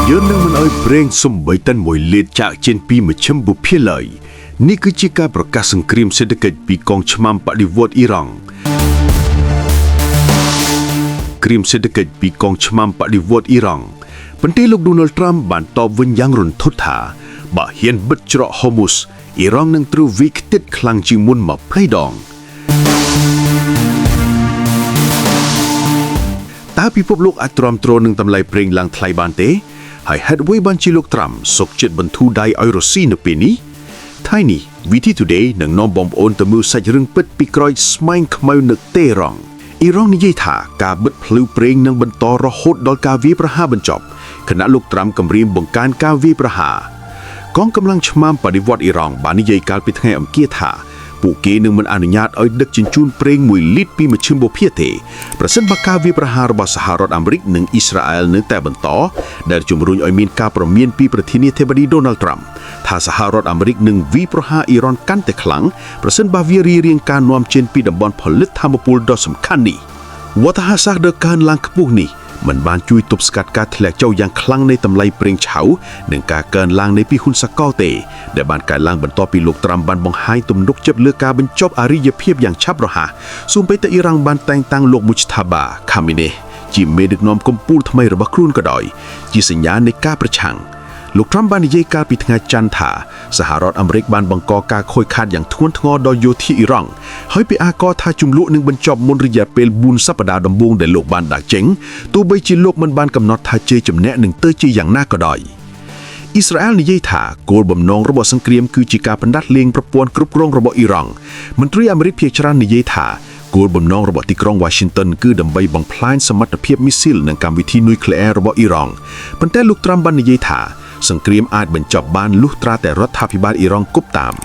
យើងនឹងមិនឲ្យប្រេងសំបីតាន់មួយលេតចាក់ចេញពីមជ្ឈិមបុព្វាឡើយនេះគឺជាការប្រកាសសង្គ្រាមសេដ្ឋកិច្ចពីកងឆ្មាំបដិវត្តអ៊ីរ៉ង់គ្រាមសេដ្ឋកិច្ចពីកងឆ្មាំបដិវត្តអ៊ីរ៉ង់ប៉ុន្តែលោក Donald Trump បានតបវិញយ៉ាងរន្ធត់ថាបើហ៊ានបិទច្រក Hormuz អ៊ីរ៉ង់នឹងត្រូវវាយខ្ទេចខ្លាំងជាងមុន20ដងតើពិភពលោកអាចទ្រាំទ្រនឹងតម្លៃប្រេងឡើងថ្លៃបានទេហើយហេតុអ្វីបានជាលោក Trump សុកចិត្តបន្ធូរដៃឲ្យរុស្ស៊ីនៅពេលនេះថ្ងៃនេះ VT Today នឹងនាំបងប្អូនទៅមើលសាច់រឿងពិតពីក្រោយស្មែងខ្មៅនៅតេរ៉ង់អ៊ីរ៉ង់និយាយថាការបិទភ្លឺប្រេងនឹងបន្តរហូតដល់ការវាយប្រហារបញ្ចប់ខណៈលោក Trump គម្រាមបង្កើនការវាយប្រហារកងកម្លាំងឆ្មាំបដិវត្តអ៊ីរ៉ង់បាននិយាយកាលពីថ្ងៃអង្គារថាពួកគេនឹងមិនអនុញ្ញាតឲ្យដឹកជញ្ជូនប្រេង1លីត្រពីមជ្ឈិមបូព៌ាទេប្រសិនបើការវាយប្រហាររបស់សហរដ្ឋអាមេរិកនិងអ៊ីស្រាអែលនៅតែបន្តដែលជំរុញឲ្យមានការព្រមានពីប្រធានាធិបតី Donald Trump ថាសហរដ្ឋអាមេរិកនឹងវាយប្រហារអ៊ីរ៉ង់កាន់តែខ្លាំងប្រសិនបើវារារាំងការនាំចេញពីតំបន់ផលិតថាមពលដ៏សំខាន់នេះវត្តហាសាស្ត្រដ៏កើនឡើងខ្ពស់នេះមិនបានជួយទប់ស្កាត់ការធ្លាក់ចុះយ៉ាងខ្លាំងនៃតម្លៃប្រេងឆៅនិងការកើនឡើងនៃពីហ៊ុនសកលទេដែលបានកើនឡើងបន្ទាប់ពីលោក Trump បានបង្ហាញទំនុកចិត្តលើការបញ្ចប់អរិយភាពយ៉ាងឆាប់រហ័សសូម្បីតែអ៊ីរ៉ង់បានតែងតាំងលោក Mujtaba Khamenei ជាមេដឹកនាំកំពូលថ្មីរបស់ខ្លួនក៏ដោយជាសញ្ញានៃការប្រឆាំងលោក Trump បាននិយាយកាលពីថ្ងៃច័ន្ទថាសហរដ្ឋអាមេរិកបានបង្កការខូចខាតយ៉ាងធ្ងន់ធ្ងរដល់យោធាអ៊ីរ៉ង់ហើយពីអាករថាជំលក់នឹងបញ្ចប់មុនរយៈពេល4សប្តាហ៍ដំបូងដែលលោកបានដាក់ចេញទោះបីជាលោកមិនបានកំណត់ថាជ័យជំនះនឹងទៅជាយ៉ាងណាក៏ដោយអ៊ីស្រាអែលនិយាយថាគោលបំណងរបស់សង្គ្រាមគឺជាការបណ្ដាស់លេងប្រព័ន្ធគ្រប់គ្រងរបស់អ៊ីរ៉ង់មន្ត្រីអាមេរិកភាគច្រើននិយាយថាគោលបំណងរបស់ទីក្រុង Washington គឺដើម្បីបំផ្លាញសមត្ថភាពមីស៊ីលនិងកម្មវិធីនុយក្លេអ៊ែររបស់អ៊ីរ៉ង់ប៉ុន្តែលោក Trump បាននិយាយថាសង្គ្រាមអាចបញ្ចប់បានលុះត្រាតែរដ្ឋាភិបាលអ៊ីរ៉ង់គប់តាម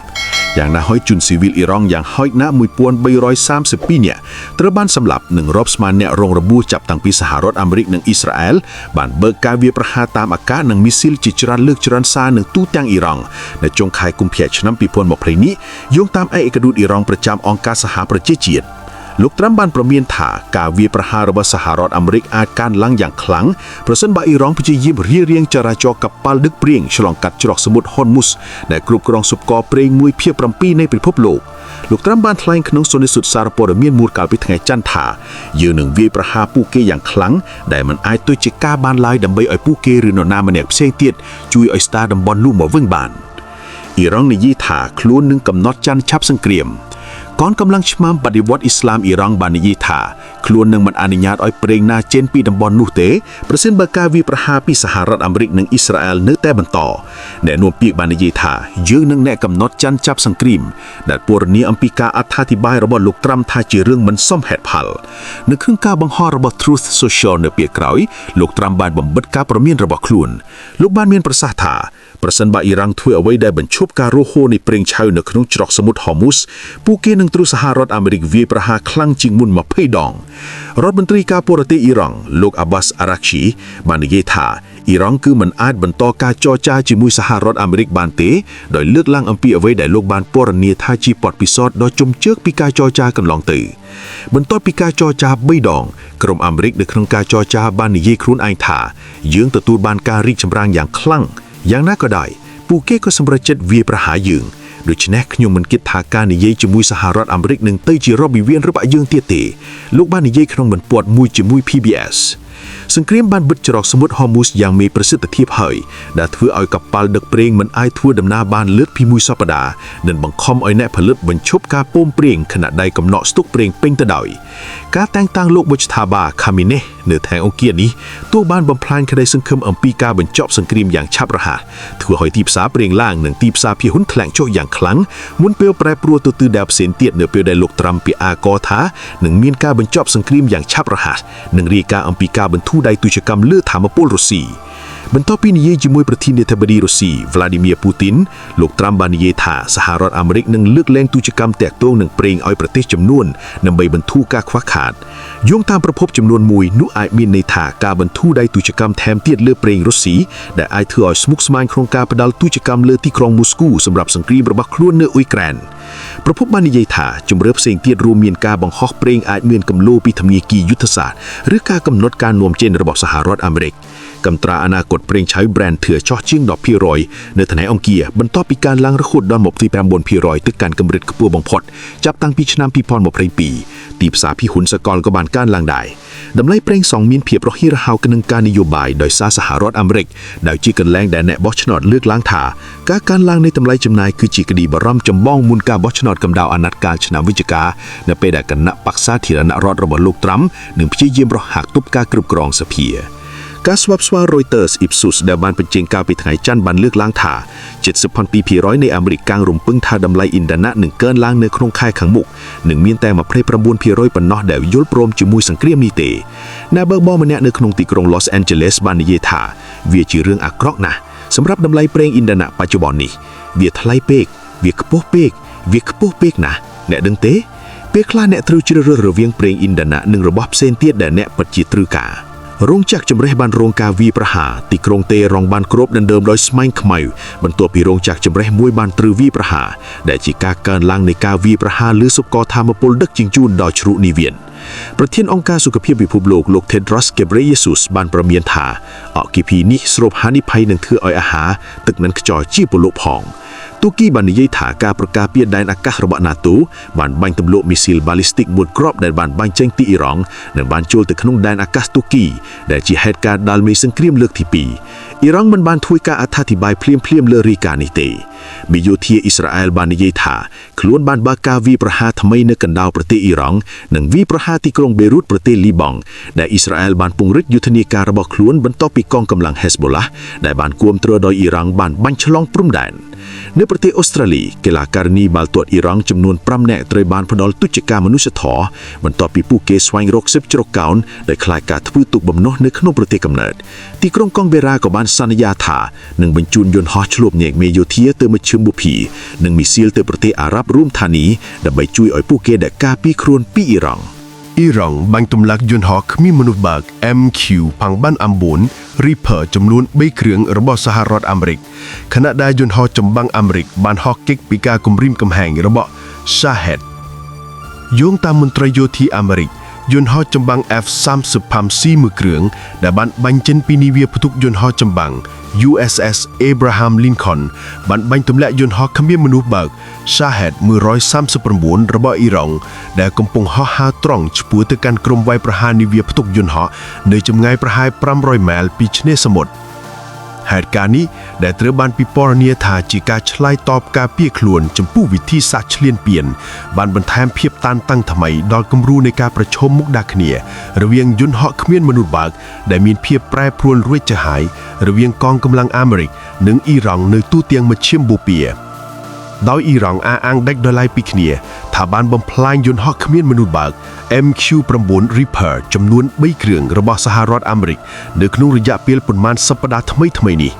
យ៉ាងណាហើយជនស៊ីវិលអ៊ីរ៉ង់យ៉ាងហោចណាស់1332នាក់ត្រូវបានសម្លាប់និងរាប់ស្មើអ្នករងរបួសចាប់តាំងពីសហរដ្ឋអាមេរិកនិងអ៊ីស្រាអែលបានបើកការវាយប្រហារតាមអាកាសនិងមីស៊ីលជាច្រើនលើកច្រើនសារនៅទូទាំងអ៊ីរ៉ង់នៅចុងខែកុម្ភៈឆ្នាំ2020នេះយោងតាមឯកឧត្តនអ៊ីរ៉ង់ប្រចាំអង្គការសហប្រជាជាតិលោក Trump បានប្រមានថាការវាយប្រហាររបស់សហរដ្ឋអាមេរិកអាចកើនឡើងយ៉ាងខ្លាំងប្រសិនបើអ៊ីរ៉ង់ព្យាយាមរារាំងចរាចរណ៍កប៉ាល់ដឹកប្រេងឆ្លងកាត់ច្រកសមុទ្រ Hormuz ដែលគ្រប់គ្រងស៊ុបកប្រេង1ភាគ7នៃពិភពលោកលោក Trump បានថ្លែងក្នុងសន្និសីទសារព័ត៌មានមួយកាលពីថ្ងៃច័ន្ទថាយើងនឹងវាយប្រហារពួកគេយ៉ាងខ្លាំងដែលមិនអាចទោះជាការបានឡើយដើម្បីឲ្យពួកគេឬនរណាម្នាក់ផ្សេងទៀតជួយឲ្យស្ដារតំបន់នោះមកវិញបានអ៊ីរ៉ង់និយាយថាខ្លួននឹងកំណត់ច័ន្ទឆាប់សង្គ្រាមកងកម្លាំងឆ្មាំបដិវត្តអ៊ីស្លាមអ៊ីរ៉ង់បាននិយាយថាខ្លួននឹងមិនអនុញ្ញាតឲ្យប្រេងណាចេញពីតំបន់នោះទេប្រសិនបើការវាយប្រហារពីសហរដ្ឋអាមេរិកនិងអ៊ីស្រាអែលនៅតែបន្តអ្នកនាំពាក្យបាននិយាយថាយើងនឹងអ្នកកំណត់ច័ន្ទចាប់សង្គ្រាមដែលពណ៌នាអំពីការអត្ថាធិប្បាយរបស់លោក Trump ថាជារឿងមិនសមហេតុផលនៅក្នុងការបង្ហោះរបស់ Truth Social នៅពេលក្រោយលោក Trump បានបំបិទការព្រមានរបស់ខ្លួនលោកបានមានប្រសាសន៍ថាប្រសិនបើអ៊ីរ៉ង់ធ្វើអ្វីដែលបញ្ឈប់ការរស់ហូរនៃប្រេងឆៅនៅក្នុងច្រកសមុទ្រ Hormuz ពួកគេនឹងត្រូវសហរដ្ឋអាមេរិកវាយប្រហារខ្លាំងជាងមុន20ដងរដ្ឋមន្ត្រីការបរទេសអ៊ីរ៉ង់លោក Abbas Araghchi បាននិយាយថាអ៊ីរ៉ង់គឺមិនអាចបន្តការចរចាជាមួយសហរដ្ឋអាមេរិកបានទេដោយលើកឡើងអំពីអ្វីដែលលោកបានពណ៌នាថាជាបទពិសោធន៍ដ៏ជំជឿពីការចរចាកន្លងទៅបន្ទាប់ពីការចរចា3ដងក្រុមអាមេរិកនៅក្នុងការចរចាបាននិយាយខ្លួនឯងថាយើងទទួលបានការរីកចម្រើនយ៉ាងខ្លាំងយ៉ាងណាក៏ដោយពួកគេក៏សម្រេចចិត្តវាយប្រហារយើងដូច្នេះខ្ញុំមិនគិតថាការនិយាយជាមួយសហរដ្ឋអាមេរិកនឹងទៅជារបៀបរបស់យើងទៀតទេលោកបាននិយាយក្នុងបន្ទាត់មួយជាមួយ PBS សង្គ្រាមបានបិទច្រកសមុទ្រ Hormuz យ៉ាងមានប្រសិទ្ធភាពហើយដែលធ្វើឲ្យកប៉ាល់ដឹកប្រេងមិនអាចធ្វើដំណើរបានលើសពី1សប្តាហ៍និងបង្ខំឲ្យអ្នកផលិតបញ្ឈប់ការពំប្រេងខណៈដែលកំណក់ស្តុកប្រេងពេញទៅដោយការតែងតាំងលោក Mujtaba Khamenei នៅថ្ងៃអង្គារនេះទោះបានបំផ្លាញក្តីសង្ឃឹមអំពីការបញ្ចប់សង្គ្រាមយ៉ាងឆាប់រហ័សធ្វើឲ្យទីផ្សារប្រេងឡើងនិងទីផ្សារភាគហ៊ុនធ្លាក់ចុះយ៉ាងខ្លាំងមុនពេលប្រែប្រួលទៅទិសដៅផ្សេងទៀតនៅពេលដែលលោក Trump ពាក្យអាករថានឹងមានការបញ្ចប់សង្គ្រាមយ៉ាងឆាប់រហ័សនិងរាយការណ៍អំពីការបន្ធូរដៃទុច្ចកម្មលើថាមពលរុស្ស៊ីបន្ទាប់ពីនិយាយជាមួយប្រធានាធិបតីរុស្ស៊ី Vladimir Putin លោក Trump បាននិយាយថាសហរដ្ឋអាមេរិកនឹងលើកលែងទុច្ចកម្មតាក់ទងនឹងប្រេងឲ្យប្រទេសចំនួនដើម្បីបន្ធូរការខ្វះខាតយោងតាមប្រភពចំនួនមួយនោះអាចមានន័យថាការបន្ធូរដៃទុច្ចកម្មថែមទៀតលើប្រេងរុស្ស៊ីដែលអាចធ្វើឲ្យស្មុគស្មាញក្នុងការផ្ដាល់ទុច្ចកម្មលើទីក្រុងមូស្គូសម្រាប់សង្គ្រាមរបស់ខ្លួននៅអ៊ុយក្រែនប្រភពបាននិយាយថាជំរឿផ្សេងទៀតរួមមានការបង្ហោះប្រេងអាចមានគំលោពីធនាគារយុទ្ធសាស្ត្រឬការកំណត់ការនាំចេញរបស់សហរដ្ឋអាមេរិក កំត្រាអនាគតប្រេងឆៅ brand ធឿចោះជាង 10% នៅថ្ងៃអង្គារបន្ទាប់ពីការឡើងរហូតដល់ 29% ទៅកាន់កម្រិតខ្ពស់បំផុតចាប់តាំងពីឆ្នាំ 2022 ទីផ្សារភីហ៊ុនសកលក៏បានកើនឡើងដែរតម្លៃប្រេងសង់មានភាពរហ័សរហោគនឹងការនយោបាយដោយសារសហរដ្ឋអាមេរិកដែលជាកន្លែងដែលអ្នកបោះឆ្នោតលើកឡើងថាការកើនឡើងនៃតម្លៃចំណាយគឺជាក្តីបារម្ភចម្បងមុនការបោះឆ្នោតកម្ដៅអាណត្តិកាលឆ្នាំវិច្ឆិកានៅពេលដែលគណៈបក្សសាធារណរដ្ឋរបស់លោកត្រាំនឹងព្យាយាមរកហាកទប់ការគ្រប់គ្រងសភាការស្វែងស្វែង Reuters Ipsos ដែលបានបញ្ចេញកាលពីថ្ងៃច័ន្ទបានលើកឡើងថា 72% នៃអាមេរិកកាំងរំពឹងថាតម្លៃអ៊ីនធឺណិតនឹងកើនឡើងនៅក្នុងខែខាងមុខនិងមានតែ 29% ប៉ុណ្ណោះដែលយល់ព្រមជាមួយសង្គ្រាមនេះទេអ្នកបើកបរម្នាក់នៅក្នុងទីក្រុង Los Angeles បាននិយាយថាវាជារឿងអាក្រក់ណាស់សម្រាប់តម្លៃប្រេងអ៊ីនធឺណិតបច្ចុប្បន្ននេះវាថ្លៃពេកវាខ្ពស់ពេកណាស់អ្នកដឹងទេពេលខ្លះអ្នកត្រូវជ្រើសរើសរវាងប្រេងអ៊ីនធឺណិតនិងរបស់ផ្សេងទៀតដែលអ្នកពិតជាត្រូវការរោងចក្រចម្រេះបានរងការវាយប្រហារទីក្រុងតេរ៉ុងបានគ្របដណ្ដើមដោយស្មៃខ្មៅបន្ទាប់ពីរោងចក្រចម្រេះមួយបានត្រូវវាយប្រហារដែលជាការកើនឡើងនៃការវាយប្រហារលើសុបកធម្មពលដឹកជញ្ជូនដល់ជ្រកនិវៀនប្រធានអង្គការសុខភាពពិភពលោក Tedros Ghebreyesus បានប្រមានថាអគ្គិភីនេះស្រូបហានិភ័យនឹងធ្វើឲ្យអាហារទឹកនិងខ្យល់ជាពលុផងទូគីបាននិយាយថាការប្រកាសពីដែនអាកាសរបស់ NATO បានបាញ់ទម្លាក់មីស៊ីលបាឡីស្ទិកមួយគ្រាប់ដែលបានបាញ់ចេញពីអ៊ីរ៉ង់និងបានចូលទៅក្នុងដែនអាកាសទូគីដែលជាហេតុការណ៍ដាល់មេសង្គ្រាមលើកទី2អ៊ីរ៉ង់មិនបានធ្វើការអត្ថាធិប្បាយភ្លាមលើរាយការណ៍នេះទេមេយោធាអ៊ីស្រាអែលបាននិយាយថាខ្លួនបានបើកការវាយប្រហារថ្មីនៅកណ្ដាលប្រទេសអ៊ីរ៉ង់និងវាយប្រហារទីក្រុងបេរុតប្រទេសលីបង់ដែលអ៊ីស្រាអែលបានពង្រឹងយុទ្ធនាការរបស់ខ្លួនបន្ទាប់ពីកងកម្លាំង Hezbollah ដែលបានគាំទ្រដោយអ៊ីរ៉ង់បានបាញ់ឆ្លងព្រំដែននៅប្រទេសអូស្ត្រាលីកីឡាការិនីបាល់ទាត់អ៊ីរ៉ង់ចំនួន5នាក់ត្រូវបានផ្តល់ទុច្ចរិតមនុស្សធម៌បន្ទាប់ពីពួកគេស្វែងរកសិទ្ធិជ្រកកោនដោយខ្លាចការធ្វើទុកបំណុះនៅក្នុងប្រទេសកំណើតទីក្រុងកុងបេរ៉ាក៏បានសន្យាថានឹងបញ្ជូនយន្តហោះឆ្លូបញែកមេយោធាទៅមជ្ឈមបូភីនិងមីស៊ីលទៅប្រទេសអារ៉ាប់រួមថានីដើម្បីជួយឲ្យពួកគេដែលការពារខ្លួនពីអ៊ីរ៉ង់អ៊ីរ៉ង់បាញ់ទម្លាក់យន្តហោះគ្មានមនុស្សបើក MQ-9 Reaper ចំនួន3គ្រឿងរបស់សហរដ្ឋអាមេរិកខណៈដែលយន្តហោះចម្បាំងអាមេរិកបានហោះគេចពីការគំរាមកំហែងរបស់ Shahed យោងតាមមន្ត្រីយោធាអាមេរិកយន្តហោះចម្បាំង F-35C មួយគ្រឿងដែលបានបាញ់ចេញពីនាវាផ្ទុកយន្តហោះចម្បាំង USS Abraham Lincoln បានបាញ់ទម្លាក់យន្តហោះគ្មានមនុស្សបើក Shahed 139របស់អ៊ីរ៉ង់ដែលកំពុងហោះហើរត្រង់ឆ្ពោះទៅកាន់ក្រុមវាយប្រហារនាវាផ្ទុកយន្តហោះនៅចម្ងាយប្រហែល500ម៉ែលពីឆ្នេរសមុទ្រហេតុការណ៍នេះដែលត្រូវបានពិពណ៌នាថាជាការឆ្លើយតបការពារខ្លួនចំពោះវិធីសាស្ត្រឈ្លានពានបានបន្ថែមភាពតានតឹងថ្មីដល់គំរូនៃការប្រឈមមុខដាក់គ្នារវាងយន្តហោះគ្មានមនុស្សបើកដែលមានភាពប្រែប្រួលរួចចាស់ហើយរវាងកងកម្លាំងអាមេរិកនិងអ៊ីរ៉ង់នៅទូទាំងមជ្ឈិមបូព៌ាដោយអ៊ីរ៉ង់អះអាងដាច់ដោយឡែកពីគ្នាថាបានបំផ្លាញយន្តហោះគ្មានមនុស្សបើក MQ-9 Reaper ចំនួន3គ្រឿងរបស់សហរដ្ឋអាមេរិកនៅក្នុងរយៈពេលប៉ុន្មានសប្តាហ៍ថ្មីនេះ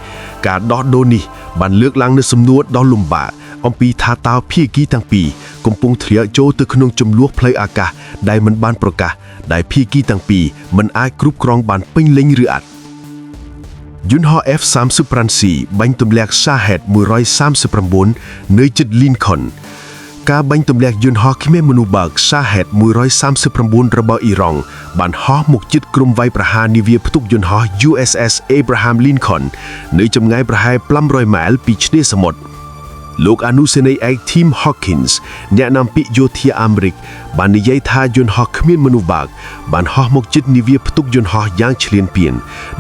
ការដោះដូរនេះបានលើកឡើងនូវសំណួរដ៏លំបាកអំពីថាតើភាគីទាំងពីរកំពុងធ្លាក់ចូលទៅក្នុងជម្លោះផ្លូវអាកាសដែលមិនបានប្រកាសដែលភាគីទាំងពីរមិនអាចគ្រប់គ្រងបានពេញលេញឬអត់យន្តហោះ F-35C បាញ់ទម្លាក់ Shahed 139នៅជិត Lincoln ការបាញ់ទម្លាក់យន្តហោះគ្មានមនុស្សបើក Shahed 139របស់អ៊ីរ៉ង់បានហោះមកជិតក្រុមវាយប្រហារនាវាផ្ទុកយន្តហោះ USS Abraham Lincoln នៅចម្ងាយប្រហែល500ម៉ែលពីឆ្នេរសមុទ្រលោកអនុសេនីយ៍ឯក Tim Hawkins អ្នកនាំពាក្យយោធាអាមេរិកបាននិយាយថាយន្តហោះគ្មានមនុស្សបើកបានហោះមកជិតនាវាផ្ទុកយន្តហោះយ៉ាងឈ្លានពាន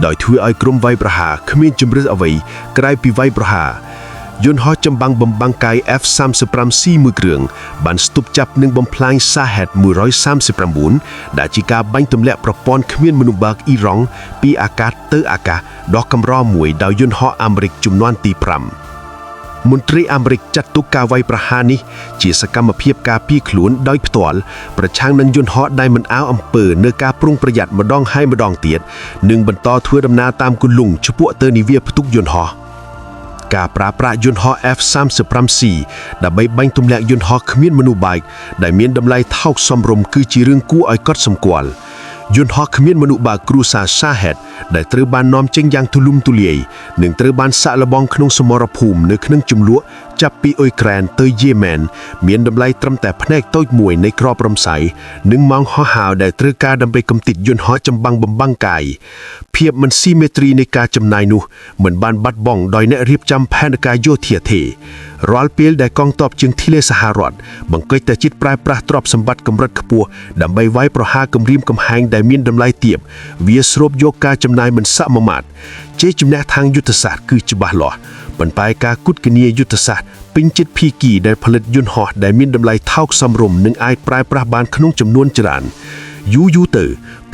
ដោយធ្វើឲ្យក្រុមវាយប្រហារគ្មានជម្រើសអ្វីក្រៅពីវាយប្រហារយន្តហោះចម្បាំងបំបាំងកាយ F-35C មួយគ្រឿងបានស្ទប់ចាប់និងបំផ្លាញ Shahed 139ដែលជាការបាញ់ទម្លាក់ប្រព័ន្ធគ្មានមនុស្សបើកអ៊ីរ៉ង់ពីអាកាសទៅអាកាសដ៏កម្រមួយដោយយន្តហោះអាមេរិកជំនាន់ទី5មន្ត្រីអាមេរិកចាត់ទុកការវាយប្រហារនេះជាសកម្មភាពការពារខ្លួនដោយផ្ទាល់ប្រឆាំងនឹងយន្តហោះដែលមិនអើអំពើនៅការប្រុងប្រយ័ត្នម្ដងហើយម្ដងទៀតនិងបន្តធ្វើដំណើរតាមគន្លងឆ្ពោះទៅនាវាផ្ទុកយន្តហោះការប្រើប្រាស់យន្តហោះ F-35C ដើម្បីបាញ់ទម្លាក់យន្តហោះគ្មានមនុស្សបើកដែលមានតម្លៃថោកសមរម្យគឺជារឿងគួរឲ្យកត់សម្គាល់ យន្តហោះគ្មានមនុស្សបាគ្រូសាសាហេតដែលត្រូវបាននាំចេញយ៉ាងទូលំទូលាយនិងត្រូវបានសាក់លបងក្នុងសមរភូមិនៅក្នុងជំលក់ចាប់ពីអ៊ុយក្រែនទៅយេម៉ែនមានតម្លៃត្រឹមតែផ្នែកតូចមួយនៃក្របរំសាយនិងម៉ោងហោះហើរដែលត្រូវការដើម្បីកំទេចយន្តហោះចម្បាំងបំបាំងកាយភាពមិនស៊ីមេត្រីនៃការចំណាយនោះមិនបានបាត់បង់ដោយអ្នករៀបចំផែនការយោធាទេរាល់ពេលដែលកងទ័ពជើងធ្លាសហរដ្ឋបង្កិច្ចតែចិត្តប្រើប្រាស់ទ្រព្យសម្បត្តិកម្រិតខ្ពស់ដើម្បីវាយប្រហារគម្រាមកំហែងដែលមានតម្លៃទាបវាស្រូបយកការចំណាយមិនសមាមាត្រជ័យជំនះខាងយុទ្ធសាស្ត្រគឺច្បាស់លាស់ប៉ុន្តែការគូតគនីយុទ្ធសាស្ត្រពេញចិត្តភីគីដែលផលិតយន្តហោះដែលមានតម្លៃថោកសមរម្យនិងអាចប្រើប្រាស់បានក្នុងចំនួនច្រើនយូរទៅ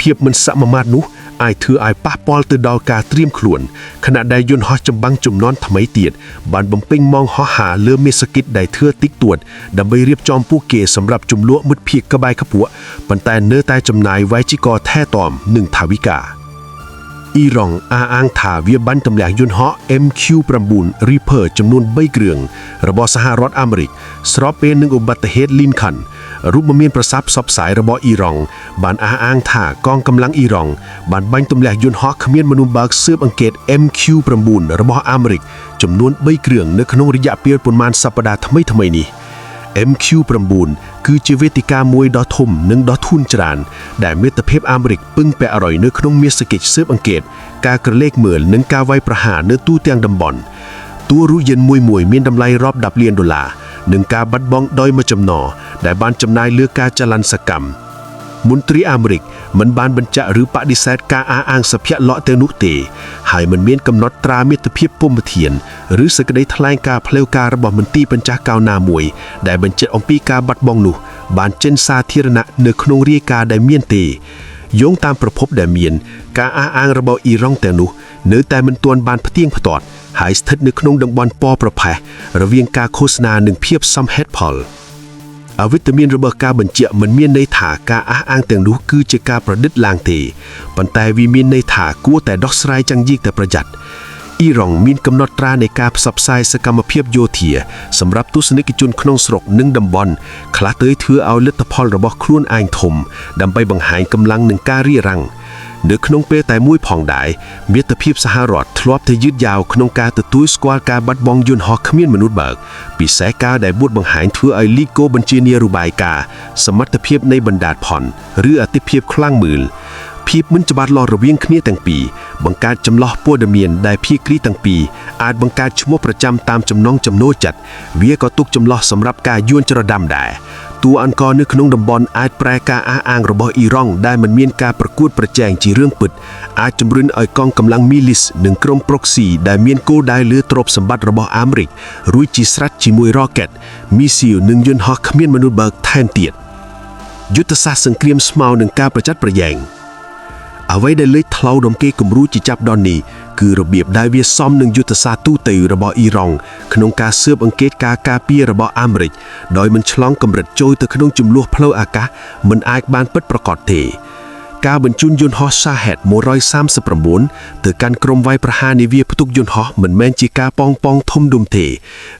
ភាពមិនសមាមាត្រនោះអាចធ្វើឲ្យប៉ះពាល់ទៅដល់ការត្រៀមខ្លួនខណៈដែលយន្តហោះចម្បាំងជំនាន់ថ្មីទៀតបានបំពេញម៉ោងហោះហើរលើមេសគិតដែលធ្វើតិចតួចដើម្បីរៀបចំពួកគេសម្រាប់ជំលក់មិត្តភ័ក្តិក្បែរខ្ពស់ប៉ុន្តែនៅតែចំណាយវាយជីកថែទាំនិងថវិកាអ៊ីរ៉ង់អះអាងថាវាបានទម្លាក់យន្តហោះ MQ-9 Reaper ចំនួន3គ្រឿងរបស់សហរដ្ឋអាមេរិកស្របពេលនឹងឧបត្តិហេតុ Lincoln រូបមន្តប្រសាទផ្សព្វផ្សាយរបស់អ៊ីរ៉ង់បានអះអាងថាកងកម្លាំងអ៊ីរ៉ង់បានបាញ់ទម្លាក់យន្តហោះគ្មានមនុស្សបើកស៊ើបអង្កេត MQ-9 របស់អាមេរិកចំនួន3គ្រឿងនៅក្នុងរយៈពេលប៉ុន្មានសប្តាហ៍ថ្មីនេះMQ-9 គឺជាវេទិកាមួយដ៏ធំនិងដ៏ធូរច្រើនដែលមិត្តភាពអាមេរិកពឹងពាក់រយនៅក្នុងមាសកិច្ចស៊ើបអង្កេតការក្រឡេកមើលនិងការវាយប្រហារនៅទូទាំងតំបន់តួរូបយន្តមួយមានតម្លៃរាប់10លានដុល្លារនិងការបាត់បង់ដោយមួយចំណោដែលបានចំណាយលើការចល័តសកម្មមន្ត្រីអាមេរិកមិនបានបញ្ជាក់ឬបដិសេធការអះអាងសភៈលក់ទាំងនោះទេហើយមិនមានកំណត់ត្រាមិត្តភាពពុំធានឬសេចក្តីថ្លែងការណ៍ផ្លូវការរបស់មន្ទីរបញ្ចាស់កោណាមួយដែលបញ្ជាក់អំពីការបាត់បង់នោះបានចេញសាធារណៈនៅក្នុងរាយការណ៍ដែលមានទេយោងតាមប្រភពដែលមានការអះអាងរបស់អ៊ីរ៉ង់ទាំងនោះនៅតែមិនទាន់បានផ្ទៀងផ្ទាត់ហើយស្ថិតនៅក្នុងតំបន់ពណ៌ប្រផេះរវាងការឃោសនានិងភាពសមហេតុផលអវិជ្ជមានរបស់ការបញ្ជាក់មិនមានន័យថាការអះអាងទាំងនោះគឺជាការប្រឌិតឡើងទេប៉ុន្តែវាមានន័យថាគួរតែដោះស្រាយយ៉ាងយីកតែប្រយ័ត្នអ៊ីរ៉ង់មានកំណត់ត្រានៃការផ្សព្វផ្សាយសកម្មភាពយោធាសម្រាប់ទស្សនិកជនក្នុងស្រុកនិងតំបន់ខ្លះទៅធ្វើឲ្យលទ្ធផលរបស់ខ្លួនឯងធំដើម្បីបង្ហាញកម្លាំងនិងការរារាំងនៅក្នុងពេលតែមួយផងដែរមាតុភាពសហរដ្ឋធ្លាប់តែយឺតយ៉ាវក្នុងការទទួលស្គាល់ការបាត់បង់យន្តហោះគ្មានមនុស្សបើកពិសេសការដែលបួតបង្ហាញធ្វើឲ្យលីកូបញ្ជានារបាយការណ៍សមត្ថភាពនៃបណ្ដាតផនឬអតិភិបខ្លាំងមើលភាពមិនច្បាស់លាស់រវាងគ្នាទាំងពីរបង្កើតចម្លោះព័ត៌មានដែលភាគីទាំងពីរអាចបង្កើតឈ្មោះប្រចាំតាមចំណងចំណូលចិត្តវាក៏ទុកចម្លោះសម្រាប់ការយួនច្រដាំដែរតួអង្គនៅក្នុងតំបន់អាចប្រែការអះអាងរបស់អ៊ីរ៉ង់ដែលមិនមានការប្រកួតប្រជែងជារឿងពិតអាចជំរុញឲ្យកងកម្លាំងមីលីសនិងក្រុម proxy ដែលមានគោលដៅលើទ្រព្យសម្បត្តិរបស់អាមេរិករួចជាស្រេចជាមួយរ៉ុកេតមីស៊ីលនិងយន្តហោះគ្មានមនុស្សបើកថែមទៀតយុទ្ធសាស្ត្រសង្គ្រាមស្មៅនិងការប្រច័ត្នប្រយែងអ្វីដែលលេចថ្លៅដំគេគំរូជាចាប់ដននេះគឺរបៀបដែលវាសមនឹងយុទ្ធសាស្ត្រទូទៅរបស់អ៊ីរ៉ង់ក្នុងការស៊ើបអង្កេតការការពាររបស់អាមេរិកដោយមិនឆ្លងកម្រិតចូលទៅក្នុងជំលោះផ្លូវអាកាសមិនអាចបានពិតប្រាកដទេការបញ្ជូនយន្តហោះ Shahed 139ទៅកាន់ក្រុមវាយប្រហារនាវាផ្ទុកយន្តហោះមិនមែនជាការប៉ងធំដុំទេ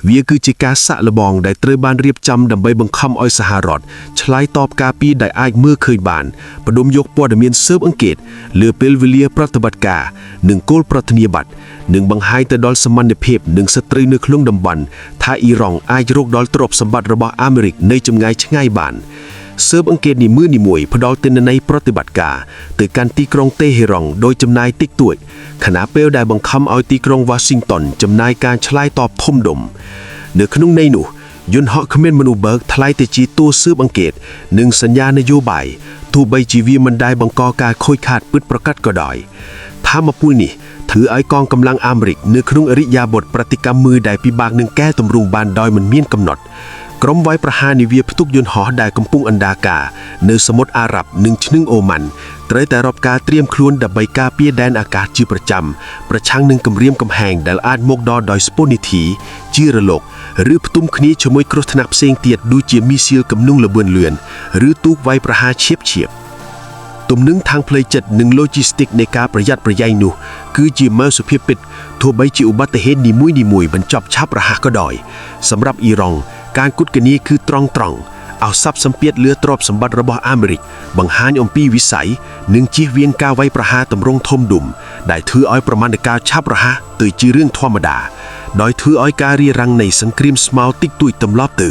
វាគឺជាការសាក់លបងដែលត្រូវបានរៀបចំដើម្បីបង្ខំឲ្យសហរដ្ឋឆ្លើយតបការពីដែលអាចមើលឃើញបានបដុំយកព័ត៌មានស៊ើបអង្កេតលើពេលវេលាប្រតិបត្តិការនិងគោលប្រធានាបត្រនិងបង្ហាញទៅដល់សមត្ថភាពនិងសត្រូវនៅក្នុងតំបន់ថាអ៊ីរ៉ង់អាចរកដល់ទ្រព្យសម្បត្តិរបស់អាមេរិកនៅចម្ងាយឆ្ងាយបានស៊ើបអង្កេតនីមួយផ្ដល់ទិន្នន័យប្រតិបត្តិការទៅកាន់ទីក្រុងតេហេរ៉ង់ដោយចំណាយតិចតួចខណៈពេលដែលបង្ខំឲ្យទីក្រុង Washington ចំណាយការឆ្លើយតបធំដុំនៅក្នុងន័យនោះយន្តហោះគ្មានមនុស្សបើកថ្លៃទៅជាតួស៊ើបអង្កេតនិងសញ្ញានយោបាយទោះបីជាវាមិនដែលបង្កការខូចខាតពិតប្រាកដក៏ដោយថាមកពុយនេះធ្វើឲ្យកងកម្លាំងអាមេរិកនៅក្នុងអរិយាបថប្រតិកម្មមួយដែលពិបាកនឹងកែតម្រង់បានដោយមិនមានកំណត់ក្រុមវាយប្រហារនាវាផ្ទុកយន្តហោះដែលកំពុងអណ្ដាការនៅសមុទ្រអារ៉ាប់និងឆ្នេរអូម៉ាន់ត្រូវតែរកការត្រៀមខ្លួនដើម្បីការពារដែនអាកាសជាប្រចាំប្រឆាំងនឹងគំរាមកំហែងដែលអាចមកដល់ដោយស្ពូនីធីជារលកឬផ្ទុំគ្នាជាមួយគ្រោះថ្នាក់ផ្សេងទៀតដូចជាមីស៊ីលគំនុងល្បឿនលឿនឬទូកវាយប្រហារឈៀបទំនឹងທາງផ្លូវចិត្តនិង logistic នៃការប្រយ័ត្នប្រយែងនោះគឺជាមើលសុភាពពិតទោះបីជាឧបត្តិហេតុនីមួយបញ្ចប់ឆាប់រហ័សក៏ដោយសម្រាប់អ៊ីរ៉ង់ការគូតគនីគឺត្រង់ เอาทรัพย์សម្ពាធលឿទ្រព្យសម្បត្តិរបស់អាមេរិកបង្ហាញអំពីវិស័យនិងជៀសវាងការវាយប្រហារតម្រង់ធំដុំដែលធ្វើឲ្យប្រមាណការឆាប់រហ័សទៅជារឿងធម្មតាដោយធ្វើឲ្យការរារាំងនៃសង្គ្រាមស្មៅតិចតួចទម្លាប់ទៅ